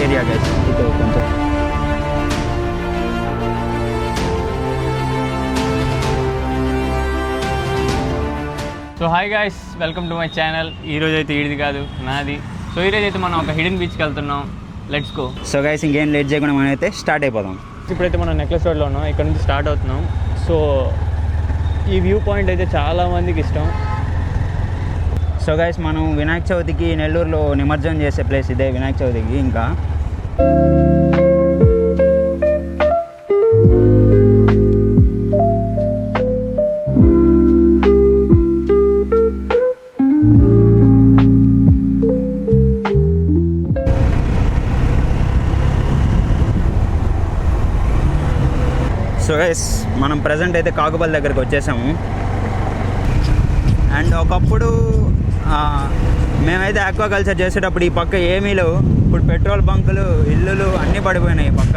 Area guys. ఇటు కొంచెం so hi guys, welcome to my channel. ఈరోజు అయితే ఈడిది కాదు నాది. సో ఈరోజు అయితే మనం ఒక హిడెన్ బీచ్కి వెళ్తున్నాం. Let's go. సో గైస్ ఇంకేం లేట్ చేయకుండా మనం అయితే స్టార్ట్ అయిపోదాం. ఇప్పుడైతే మనం నెక్లెస్ రోడ్లో ఉన్నాం. ఇక్కడ నుంచి స్టార్ట్ అవుతున్నాం. సో ఈ వ్యూ పాయింట్ అయితే చాలా మందికి ఇష్టం. సో గైస్ మనం వినాయక చవితికి నెల్లూరులో నిమజ్జనం చేసే ప్లేస్ ఇదే. వినాయక చవితికి ఇంకా సో గైస్ మనం ప్రజెంట్ అయితే కాకుపల్లి దగ్గరికి వచ్చేసాము. అండ్ ఒకప్పుడు మేమైతే ఆక్వాకల్చర్ చేసేటప్పుడు ఈ పక్క ఏమీ లేవు. ఇప్పుడు పెట్రోల్ బంకులు, ఇల్లులు అన్నీ పడిపోయినాయి ఈ పక్క.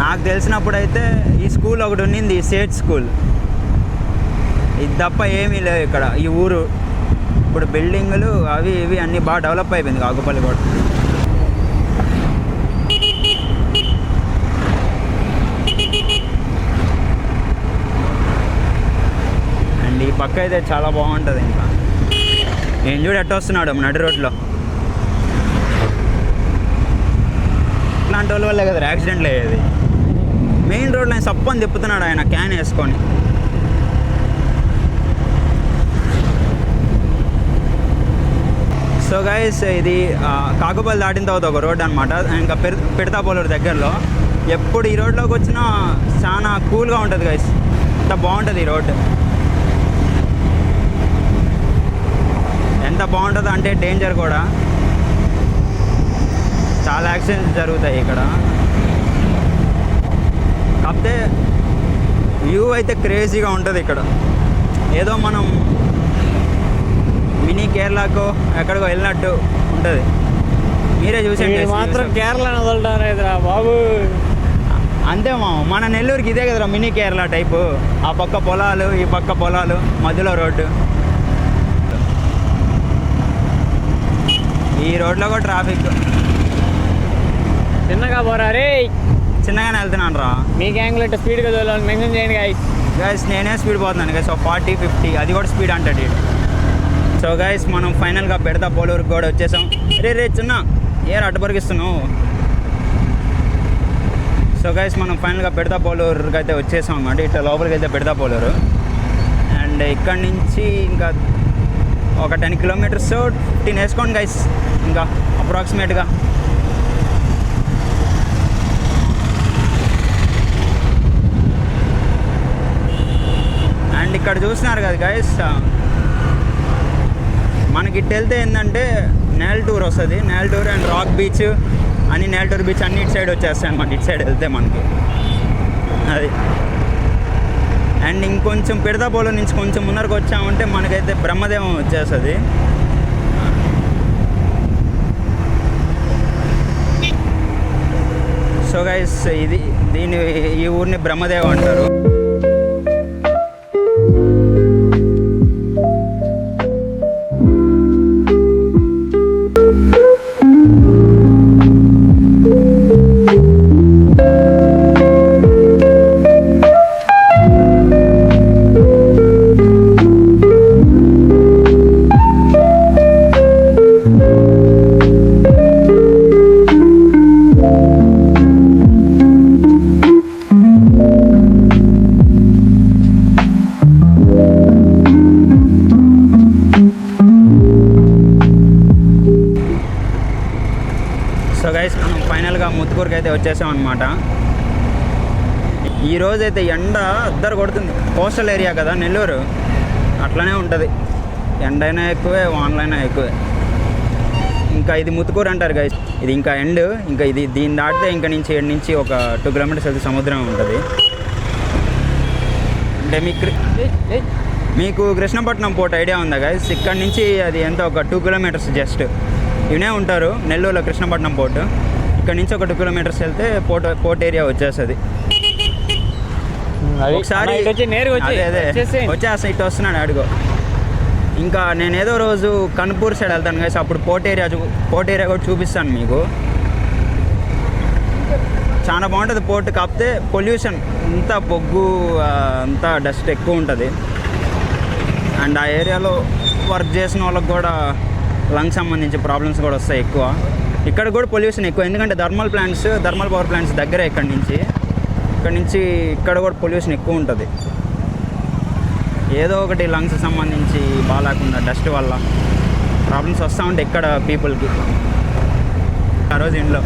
నాకు తెలిసినప్పుడు అయితే ఈ స్కూల్ ఒకటి ఉన్నింది, సేట్ స్కూల్. ఇది తప్ప ఏమీ లేవు ఇక్కడ ఈ ఊరు. ఇప్పుడు బిల్డింగులు అవి ఇవి అన్నీ బాగా డెవలప్ అయిపోయింది కాకుపల్లి కూడా. అండ్ ఈ పక్క అయితే చాలా బాగుంటుంది. ఇంకా నేను చూడు ఎట్ట వస్తున్నాడు నడి రోడ్లో. ఇట్లాంటి వాళ్ళ వల్లే కదా యాక్సిడెంట్లు అయ్యేది. మెయిన్ రోడ్లో ఆయన సప్పని తిప్పుతున్నాడు ఆయన క్యాన్ వేసుకొని. సో గైస్ ఇది కాకుపల్లి దాటిన తర్వాత ఒక రోడ్ అనమాట. ఇంకా పిడతాపోలూరు దగ్గరలో. ఎప్పుడు ఈ రోడ్లోకి వచ్చినా చాలా కూల్గా ఉంటుంది గైస్. అంత బాగుంటుంది ఈ రోడ్డు. ఎంత బాగుంటుందో అంటే డేంజర్ కూడా. చాలా యాక్సిడెంట్స్ జరుగుతాయి ఇక్కడ. కాకపోతే వ్యూ అయితే క్రేజీగా ఉంటుంది ఇక్కడ. ఏదో మనం మినీ కేరళకు ఎక్కడికో వెళ్ళినట్టు ఉంటుంది. మీరే చూసేయండి. మాత్రం కేరళ వదలటారా బాబు. అంతే మన నెల్లూరుకి ఇదే కదరా మినీ కేరళ టైపు. ఆ పక్క పొలాలు, ఈ పక్క పొలాలు, మధ్యలో రోడ్డు. ఈ రోడ్లో కూడా ట్రాఫిక్. చిన్నగా పోరా రే. చిన్నగానే వెళ్తున్నాను రా. మీ గ్యాంగ్లో స్పీడ్గా చదవాలని మెన్షన్ చేయండి గైస్. గైస్ నేనే స్పీడ్ పోతున్నాను గైస్. 40-50 అది కూడా స్పీడ్ అంటాడు. సో గైస్ మనం ఫైనల్గా పిడతాపోలూరుకి కూడా వచ్చేసాం. రే చిన్న ఏర్ అడ్డుపరిగిస్తున్నావు. సో గైస్ మనం ఫైనల్గా పిడతాపోలూరుకి అయితే వచ్చేసాం అన్నమాట. ఇట్లా లోపలికి అయితే పిడతాపోలూరు. అండ్ ఇక్కడి నుంచి ఇంకా ఒక 10 కిలోమీటర్స్ 15 వేసుకోండి గైస్ ఇంకా అప్రాక్సిమేట్గా. అండ్ ఇక్కడ చూస్తున్నారు కదా గైస్, మనకి ఇటు వెళ్తే ఏంటంటే నేల్టూర్ వస్తుంది. నేల్టూర్ అండ్ రాక్ బీచ్ అని, నేల్టూర్ బీచ్ అన్ని ఇటు సైడ్ వచ్చేస్తాయి అనమాట. ఇటు సైడ్ వెళ్తే మనకి అది. అండ్ ఇంకొంచెం పిడతాపోలూరు నుంచి కొంచెం ముందరకు వచ్చామంటే మనకైతే బ్రహ్మదేవం వచ్చేస్తుంది. సో గైస్ ఈ ఊరిని బ్రహ్మదేవం అంటారు. సో గైస్ మనం ఫైనల్గా ముత్తుకూరుకి అయితే వచ్చేసాం అనమాట. ఈరోజు అయితే ఎండ అద్దరు కొడుతుంది. కోస్టల్ ఏరియా కదా నెల్లూరు, అట్లనే ఉంటుంది. ఎండైనా ఎక్కువే, వానలైనా ఎక్కువే. ఇంకా ఇది ముత్తుకూరు అంటారు గైస్. ఇది ఇంకా ఎండ్. ఇంకా దీన్ని దాటితే ఇంకా నుంచి ఒక 2 కిలోమీటర్స్ అయితే సముద్రం ఉంటుంది. అంటే మీకు కృష్ణపట్నం పోర్ట్ ఐడియా ఉందా గైస్? ఇక్కడ నుంచి అది ఎంత ఒక 2 కిలోమీటర్స్ జస్ట్. ఇవనే ఉంటారు నెల్లూరులో కృష్ణపట్నం పోర్టు. ఇక్కడ నుంచి ఒక 2 కిలోమీటర్స్ వెళ్తే పోర్ట్ ఏరియా వచ్చేస్తుంది. ఒకసారి వచ్చేస్తా. ఇటు వస్తున్నాడు అడుగు. ఇంకా నేను ఏదో రోజు కన్పూర్ సైడ్ వెళ్తాను గైస్, అప్పుడు పోర్ట్ ఏరియా కూడా చూపిస్తాను మీకు. చాలా బాగుంటుంది పోర్ట్, కాకపోతే పొల్యూషన్ అంతా బొగ్గు అంతా డస్ట్ ఎక్కువ ఉంటుంది. అండ్ ఆ ఏరియాలో వర్క్ చేసిన వాళ్ళకి కూడా లంగ్స్ సంబంధించి ప్రాబ్లమ్స్ కూడా వస్తాయి ఎక్కువ. ఇక్కడ కూడా పొల్యూషన్ ఎక్కువ, ఎందుకంటే థర్మల్ పవర్ ప్లాంట్స్ దగ్గరే ఇక్కడ నుంచి ఇక్కడ కూడా పొల్యూషన్ ఎక్కువ ఉంటుంది. ఏదో ఒకటి లంగ్స్ సంబంధించి బాగాలేకుండా డస్ట్ వల్ల ప్రాబ్లమ్స్ వస్తూ ఉంటాయి ఇక్కడ పీపుల్కి. ఆ రోజు ఇంట్లో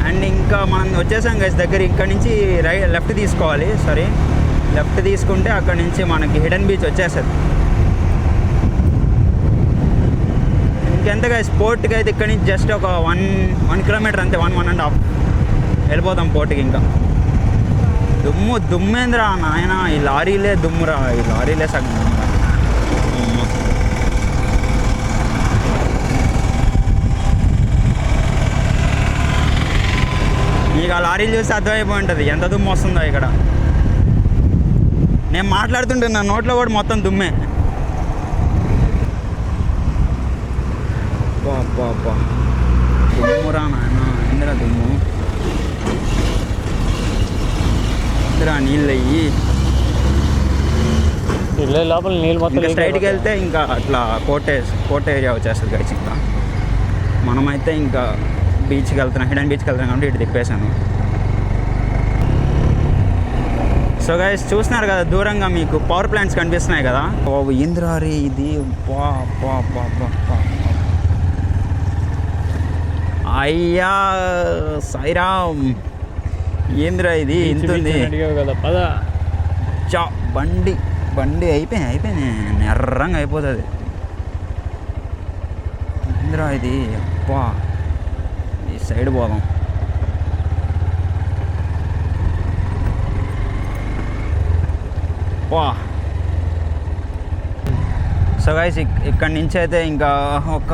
అండ్ ఇంకా మనం వచ్చేసాం గైస్ దగ్గర. ఇక్కడ నుంచి లెఫ్ట్ తీసుకుంటే అక్కడ నుంచి మనకి హిడెన్ బీచ్ వచ్చేస్తుంది. ఇంకెంత గైస్ పోర్ట్కి అయితే ఇక్కడ నుంచి జస్ట్ ఒక 1 కిలోమీటర్ అంతే, 1.5 వెళ్ళిపోతాం పోర్ట్కి. ఇంకా దుమ్మేంద్రా నాయన, ఈ లారీలే దుమ్మురా, ఈ లారీలే సగం దుమ్మురా. మీకు ఆ లారీలు చూస్తే అర్థమైపోయి ఉంటుంది ఎంత దుమ్ము వస్తుందో ఇక్కడ. నేను మాట్లాడుతుంటే నా నోట్లో కూడా మొత్తం దుమ్మే. దుమ్మురా నాయన, ఇందిరా దుమ్ము, ఇందిరా నీళ్ళు అయ్యి. లోపల నీళ్ళు మొత్తం స్ట్రైట్కి వెళ్తే ఇంకా అట్లా కోట ఏరియా వచ్చేస్తుంది గైస్. ఇంకా మనమైతే ఇంకా బీచ్కి వెళ్తున్నాం, హిడెన్ బీచ్కి వెళ్తున్నాం కాబట్టి ఇటు తిప్పేశాను. సో గైస్ చూస్తున్నారు కదా దూరంగా మీకు పవర్ ప్లాంట్స్ కనిపిస్తున్నాయి కదా. ఇంద్రారి ఇది అయ్యా సాయిరామ్, ఏంద్రా ఇది ఇంతుంది కదా. బండి అయిపోయింది నెర్రంగా అయిపోతుంది. ఏంద్రా ఇది, అబ్బా ఈ సైడ్ పోదాం. వా సో గైస్ ఇక్కడ నుంచి అయితే ఇంకా ఒక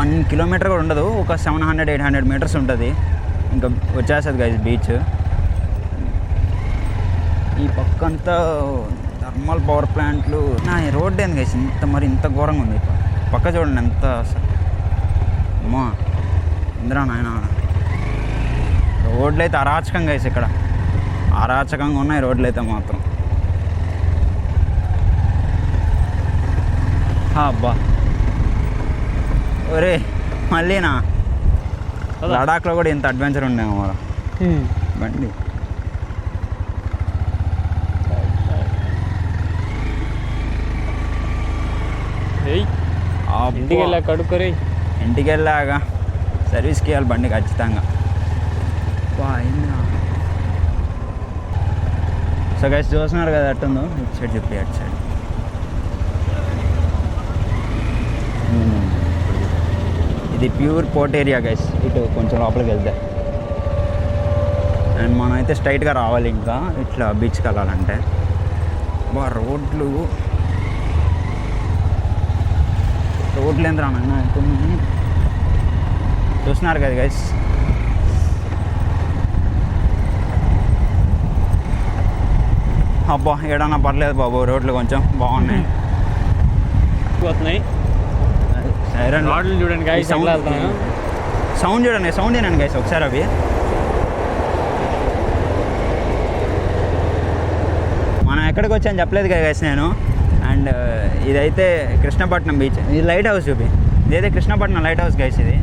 1 కిలోమీటర్ కూడా ఉండదు, ఒక 700-800 మీటర్స్ ఉంటుంది, ఇంకా వచ్చేస్తుంది గైస్ బీచ్. ఈ పక్కంతా థర్మల్ పవర్ ప్లాంట్లు. నా రోడ్ ఏంది గైస్ ఇంత ఘోరంగా ఉంది. పక్క చూడండి ఎంత అమ్మా ఇంద్రా నాయన. రోడ్లు అయితే అరాచకంగా గైస్, ఇక్కడ అరాచకంగా ఉన్నాయి రోడ్లు అయితే మాత్రం. అబ్బా ఒరే మళ్ళీనా లడాఖ్లో కూడా ఇంత అడ్వెంచర్ ఉండేమో బండి. ఇంటికి వెళ్ళాక సర్వీస్కి వెళ్ళాలి బండి ఖచ్చితంగా. సో గైస్ చూస్తున్నారు కదా అట్టుందో, ఇటు సైడ్ చెప్పి అటు సైడ్. ఇది ప్యూర్ పోర్ట్ ఏరియా గైస్, ఇటు కొంచెం లోపలికి వెళ్తే. అండ్ మనం అయితే స్ట్రైట్గా రావాలి ఇంకా ఇట్లా బీచ్కి వెళ్ళాలంటే. రోడ్లు ఏంద్రా నాన్న చూస్తున్నారు కదా గైస్. అబ్బా ఏడన్నా పర్లేదు బాబు, రోడ్లు కొంచెం బాగున్నాయి. చూడండి గైస్, సౌండ్ వినండి గైస్ ఒకసారి. అవి మనం ఎక్కడికి వచ్చాను చెప్పలేదు కదా గైస్ నేను. అండ్ ఇదైతే కృష్ణపట్నం బీచ్. ఇది లైట్ హౌస్ చూపి, ఇదైతే కృష్ణపట్నం లైట్ హౌస్ గైస్. ఇది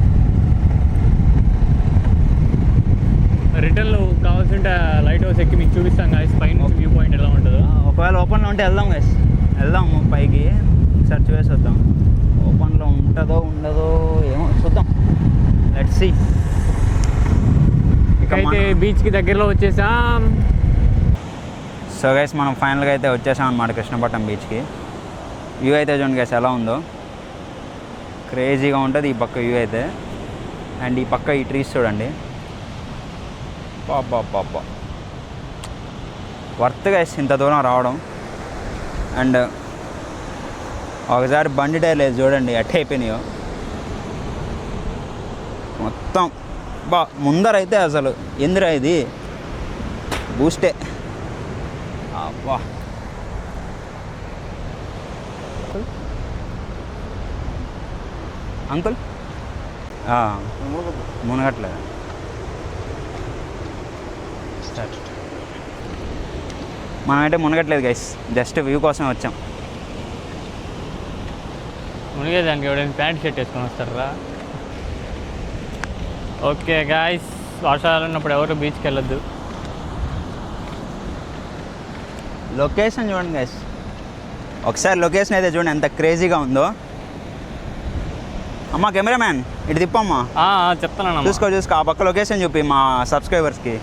రిటర్న్లో కావాల్సింటే లైట్ హౌస్ ఎక్కి మీకు చూపిస్తాం గైస్, పైన వ్యూ పాయింట్ ఎలా ఉంటుందో. ఒకవేళ ఓపెన్లో ఉంటే వెళ్దాం గైస్, వెళ్దాము పైకి సెర్చ్ చేసి వద్దాం. ఓపెన్లో ఉంటుందో ఉండదో ఏమో చూద్దాం, లెట్స్ సీ. ఇకైతే బీచ్కి దగ్గరలో వచ్చేసాం. సో గైస్ మనం ఫైనల్గా అయితే వచ్చేసాం అన్నమాట కృష్ణపట్నం బీచ్కి. వ్యూ అయితే చూడండి గైస్ ఎలా ఉందో, క్రేజీగా ఉంటుంది ఈ పక్క వ్యూ అయితే. అండ్ ఈ పక్క ఈ ట్రీస్ చూడండి, పాపా వర్త్ గైస్ ఇంత దూరం రావడం. అండ్ ఒకసారి బండి టైర్ లేదు చూడండి ఎట్ట అయిపోయినాయో మొత్తం. ముందరైతే అసలు ఎందురా ఇది బూస్టే, అబ్బా అంకుల్ మునగట్లేదు. మనమైతే మునగట్లేదు గైస్, జస్ట్ వ్యూ కోసమే వచ్చాం. మునిగేదానికి ఎవడైనా ప్యాంట్ షర్ట్ వేసుకొని వస్తారా? ఓకే గాయస్, వర్షాలు ఉన్నప్పుడు ఎవరు బీచ్కి వెళ్ళొద్దు. లొకేషన్ చూడండి గైస్, ఒకసారి లొకేషన్ అయితే చూడండి ఎంత క్రేజీగా ఉందో. అమ్మా కెమెరామ్యాన్ ఇటు తిప్పమ్మా, చెప్తాను. చూసుకో ఆ పక్క లొకేషన్ చూపి మా సబ్స్క్రైబర్స్కి.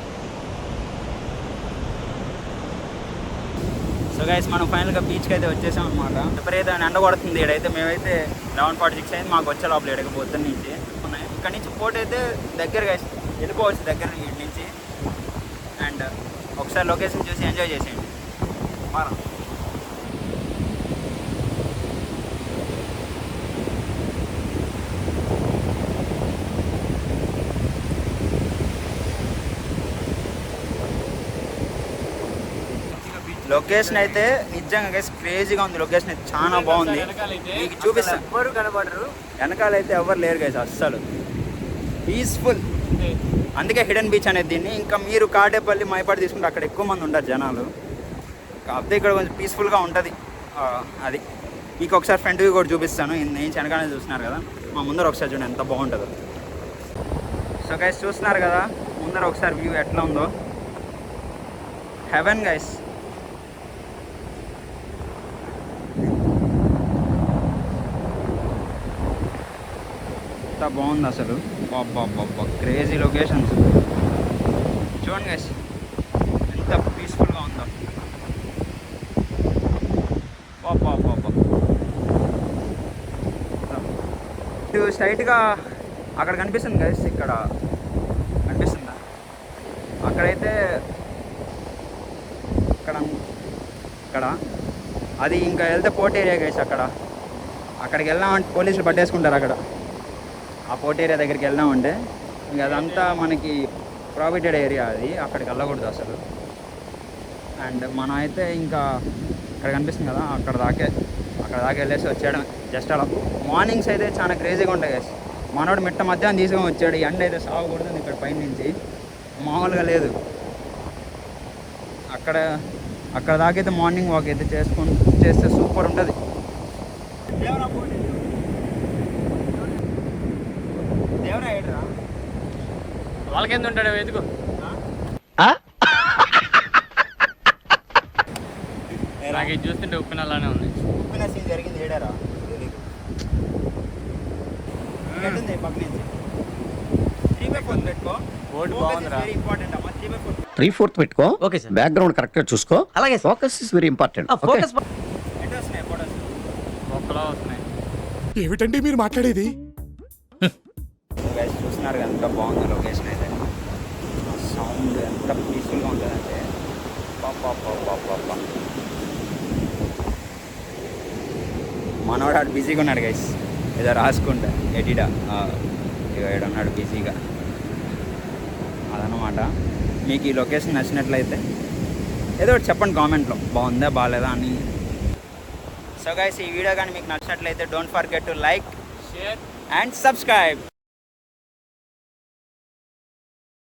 సో గైస్ మనం ఫైనల్గా బీచ్కి అయితే వచ్చేసాం అనమాట. ఎప్పుడైతే ఎండ కొడుతుంది ఇక్కడైతే, మేమైతే 11:46 అయింది మాకు వచ్చే లోపల ఇక్కడికి పొద్దున్న నుంచి ఉన్నాయి. ఇక్కడ నుంచి పోటీ అయితే దగ్గర గైస్, వెళ్ళిపోవచ్చు దగ్గర ఇక్కడి నుంచి. అండ్ ఒకసారి లొకేషన్ చూసి ఎంజాయ్ చేసేయండి. లొకేషన్ అయితే నిజంగా గైస్ క్రేజీగా ఉంది. లొకేషన్ అయితే చాలా బాగుంది, మీకు చూపిస్తాను. ఎవరు కనబడరు, వెనకాలైతే ఎవరు లేరు గైస్, అస్సలు పీస్ఫుల్. అందుకే హిడెన్ బీచ్ అనేది దీన్ని. ఇంకా మీరు కాటేపల్లి మైపాడు తీసుకుంటే అక్కడ ఎక్కువ మంది ఉంటారు జనాలు, కాకపోతే ఇక్కడ కొంచెం పీస్ఫుల్గా ఉంటుంది. అది మీకు ఒకసారి ఫ్రంట్ వ్యూ కూడా చూపిస్తాను. నేను వెనకాలనే చూస్తున్నారు కదా, మా ముందర ఒకసారి చూడండి ఎంత బాగుంటుందో. సో గైస్ చూస్తున్నారు కదా ముందర ఒకసారి వ్యూ ఎట్లా ఉందో, హెవెన్ గైస్. ఎంత బాగుంది అసలు, బాబా క్రేజీ లొకేషన్స్ చూడండి గైస్ ఎంత పీస్ఫుల్గా ఉందో. బాబా ఇటు స్ట్రైట్గా అక్కడ కనిపిస్తుంది గైస్, ఇక్కడ కనిపిస్తుందా? అక్కడైతే ఇక్కడ అది ఇంకా వెళ్తే పోర్ట్ ఏరియా గైస్. అక్కడికి వెళ్ళామంటే పోలీసులు పట్టేసుకుంటారు. అక్కడ ఆ పోర్ట్ ఏరియా దగ్గరికి వెళ్ళామంటే ఇంకా అదంతా మనకి ప్రాఫిటెడ్ ఏరియా, అది అక్కడికి వెళ్ళకూడదు అసలు. అండ్ మనం అయితే ఇంకా ఇక్కడ కనిపిస్తుంది కదా, అక్కడ దాకా వెళ్ళేసి వచ్చాడు జస్ట్ అలా. మార్నింగ్స్ అయితే చాలా క్రేజీగా ఉంటాయి గైస్. మనోడు మిట్ట మధ్యాహ్నం తీసుకొని వచ్చాడు, ఎండ అయితే సాగకూడదు ఇక్కడ పైనుంచి, మామూలుగా లేదు. అక్కడ దాకైతే మార్నింగ్ వాక్ అయితే చేస్తే సూపర్ ఉంటుంది. వాళ్ళకి ఎంత ఉంటాడు ఎందుకు? నాకు ఇది చూస్తుంటే ఉప్పిన అలానే ఉంది. ఉప్పిన సీన్ జరిగింది ఏడారా పక్క నుంచి 3/4 పెట్టుకో. బోర్డు బాగుందిరా, వెరీ ఇంపార్టెంట్ అమ్మా. 3/4 3/4 పెట్టుకో. Okay sir. బ్యాక్గ్రౌండ్ కరెక్ట్ గా చూసుకో. అలాగే focus is very important. Focus ఎటు వస్తున్నాయి ఫోటోస్? ఒక్కలా వస్తున్నాయి. ఏమిటండి మీరు మాట్లాడేది? గైస్ చూస్తున్నారు ఎంత బాగుంది లొకేషన్ అయితే, సౌండ్ ఎంత పీస్ఫుల్గా ఉంటుందంటే పాప. మనోడు ఆడు బిజీగా ఉన్నాడు గైస్, ఏదో రాసుకుంటా ఎడిడా ఏడున్నాడు బిజీగా. అదనమాట. మీకు ఈ లొకేషన్ నచ్చినట్లయితే ఏదో ఒకటి చెప్పండి కామెంట్లో, బాగుందా బాగాలేదా అని. సో గైస్ ఈ వీడియో కానీ మీకు నచ్చినట్లయితే don't forget to like, share and subscribe.